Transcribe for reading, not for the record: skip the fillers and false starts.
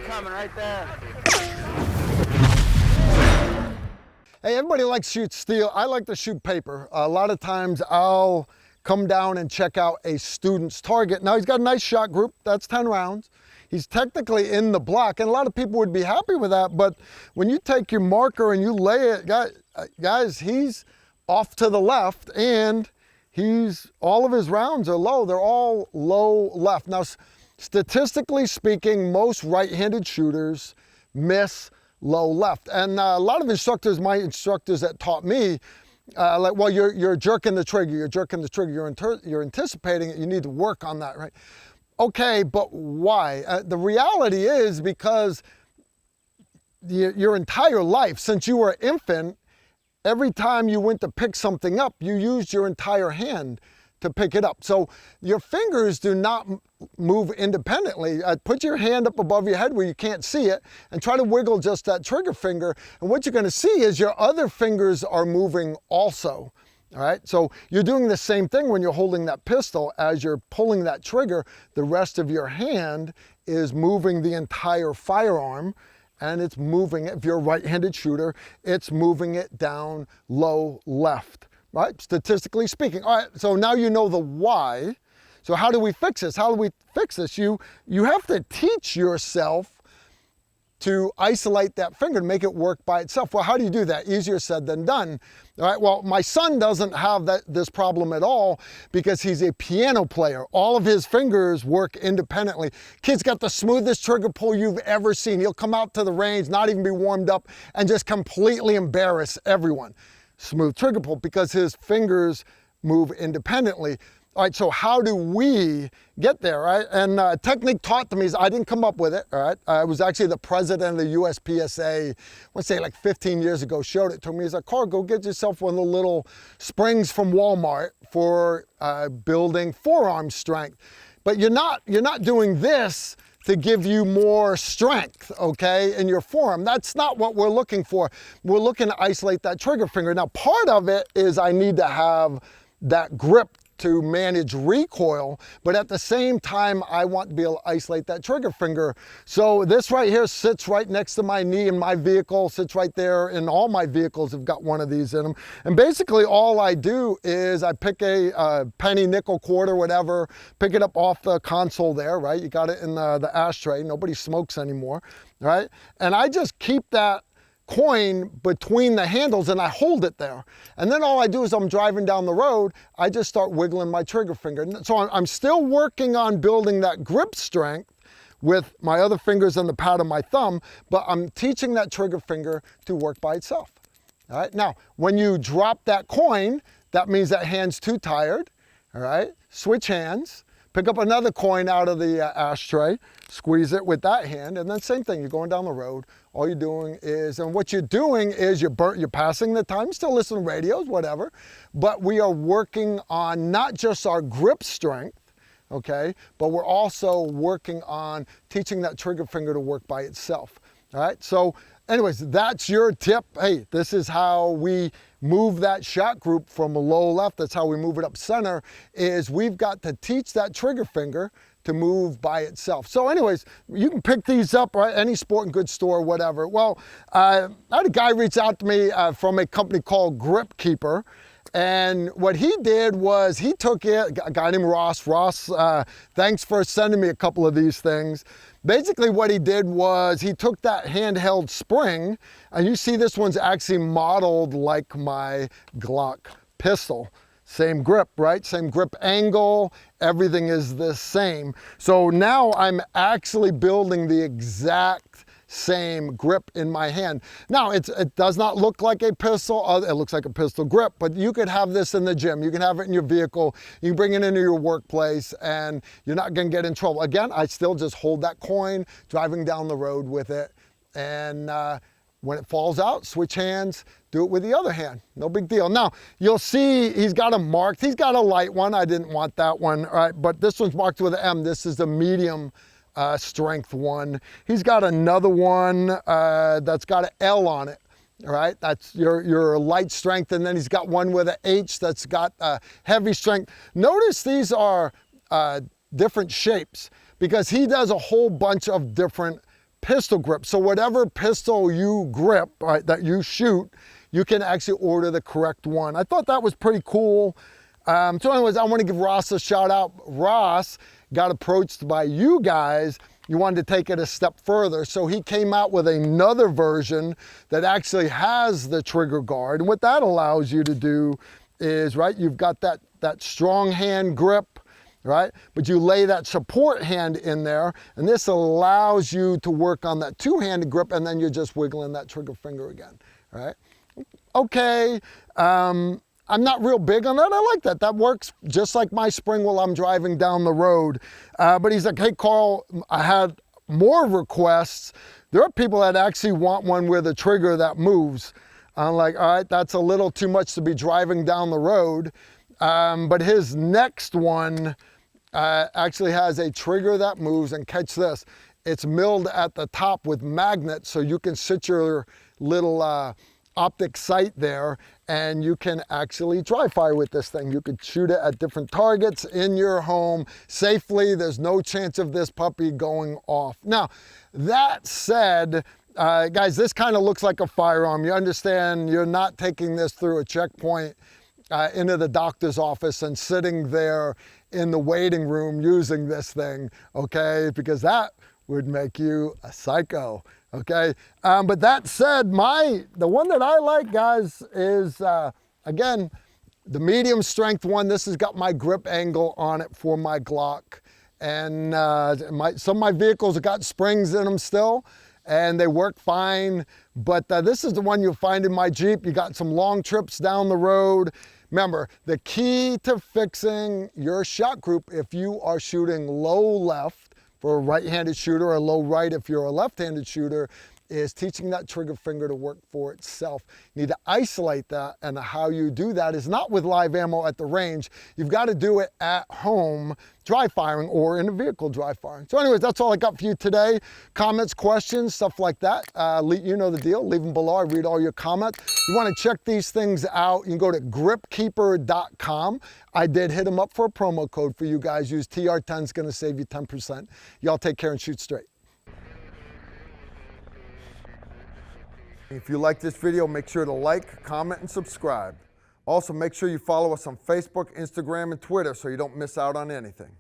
coming right there. Hey, everybody likes to shoot steel. I like to shoot paper. A lot of times I'll come down and check out a student's target. Now he's got a nice shot group, that's 10 rounds. He's technically in the block, and a lot of people would be happy with that, but when you take your marker and you lay it, guys, he's off to the left, and all of his rounds are low. They're all low left. Now, statistically speaking, most right-handed shooters miss low left. And a lot of instructors, my instructors that taught me, like, well, you're jerking the trigger, you're anticipating it, you need to work on that, right? Okay, but why? The reality is because your entire life, since you were an infant, every time you went to pick something up, you used your entire hand to pick it up. So your fingers do not move independently. Put your hand up above your head where you can't see it and try to wiggle just that trigger finger. And what you're gonna see is your other fingers are moving also. All right, so you're doing the same thing when you're holding that pistol. As you're pulling that trigger, the rest of your hand is moving the entire firearm, and it's moving, if you're a right-handed shooter, it's moving it down low left, right? Statistically speaking. All right, so now you know the why. So how do we fix this? How do we fix this? You have to teach yourself to isolate that finger, to make it work by itself. Well, how do you do that? Easier said than done. All right, well, my son doesn't have this problem at all because he's a piano player. All of his fingers work independently. Kid's got the smoothest trigger pull you've ever seen. He'll come out to the range, not even be warmed up, and just completely embarrass everyone. Smooth trigger pull because his fingers move independently. All right, so how do we get there, right? And a technique taught to me is, I didn't come up with it, all right? I was actually the president of the USPSA, I want to say like 15 years ago, showed it to me. He's like, Carl, go get yourself one of the little springs from Walmart for building forearm strength. But you're not doing this to give you more strength, okay, in your forearm. That's not what we're looking for. We're looking to isolate that trigger finger. Now, part of it is I need to have that grip to manage recoil, but at the same time, I want to be able to isolate that trigger finger. So this right here sits right next to my knee in my vehicle, sits right there, and all my vehicles have got one of these in them. And basically all I do is I pick a penny, nickel, quarter, whatever, pick it up off the console there, right? You got it in the ashtray, nobody smokes anymore, right? And I just keep that coin between the handles and I hold it there. And then all I do is I'm driving down the road, I just start wiggling my trigger finger. So I'm still working on building that grip strength with my other fingers and the pad of my thumb, but I'm teaching that trigger finger to work by itself. All right, now, when you drop that coin, that means that hand's too tired, all right? Switch hands, pick up another coin out of the ashtray, squeeze it with that hand, and then same thing, you're going down the road. All you're doing is, and what you're doing is you're passing the time, still listen to radios, whatever, but we are working on not just our grip strength, okay, but we're also working on teaching that trigger finger to work by itself, all right? So anyways, that's your tip. Hey, this is how we move that shot group from a low left. That's how we move it up center, is we've got to teach that trigger finger to move by itself. So anyways, you can pick these up, right? Any sporting goods store, whatever. Well, I had a guy reach out to me from a company called Grip Keeper. And what he did was he took it, a guy named Ross. Ross, thanks for sending me a couple of these things. Basically what he did was he took that handheld spring, and you see this one's actually modeled like my Glock pistol. Same grip, right? Same grip angle, everything is the same. So now I'm actually building the exact same grip in my hand. Now, it does not look like a pistol, it looks like a pistol grip, but you could have this in the gym, you can have it in your vehicle, you can bring it into your workplace, and you're not gonna get in trouble. Again, I still just hold that coin, driving down the road with it, and when it falls out, switch hands, do it with the other hand, no big deal. Now, you'll see he's got them marked. He's got a light one, I didn't want that one, all right, but this one's marked with an M. This is the medium strength one. He's got another one that's got an L on it, all right? That's your light strength, and then he's got one with an H that's got heavy strength. Notice these are different shapes because he does a whole bunch of different pistol grip. So whatever pistol you grip, right, that you shoot, you can actually order the correct one. I thought that was pretty cool. So anyways, I want to give Ross a shout out. Ross got approached by you guys. You wanted to take it a step further. So he came out with another version that actually has the trigger guard. And what that allows you to do is, right, you've got that strong hand grip, right? But you lay that support hand in there, and this allows you to work on that two-handed grip, and then you're just wiggling that trigger finger again, right? Okay, I'm not real big on that. I like that. That works just like my spring while I'm driving down the road. But he's like, hey, Carl, I had more requests. There are people that actually want one with a trigger that moves. I'm like, all right, that's a little too much to be driving down the road. But his next one actually has a trigger that moves, and catch this, it's milled at the top with magnets, so you can sit your little optic sight there, and you can actually dry fire with this thing. You could shoot it at different targets in your home safely. There's no chance of this puppy going off. Now, that said, guys, this kind of looks like a firearm. You understand, you're not taking this through a checkpoint into the doctor's office and sitting there in the waiting room using this thing, okay? Because that would make you a psycho, okay? But that said, the one that I like, guys, is, again, the medium strength one. This has got my grip angle on it for my Glock. And some of my vehicles have got springs in them still, and they work fine. But this is the one you'll find in my Jeep. You got some long trips down the road. Remember, the key to fixing your shot group, if you are shooting low left for a right-handed shooter, or low right if you're a left-handed shooter, is teaching that trigger finger to work for itself. You need to isolate that, and how you do that is not with live ammo at the range. You've got to do it at home, dry firing, or in a vehicle dry firing. So anyways, that's all I got for you today. Comments, questions, stuff like that, you know the deal. Leave them below. I read all your comments. You want to check these things out, you can go to gripkeeper.com. I did hit them up for a promo code for you guys. Use TR10, it's going to save you 10%. Y'all take care and shoot straight. If you like this video, make sure to like, comment, and subscribe. Also, make sure you follow us on Facebook, Instagram, and Twitter so you don't miss out on anything.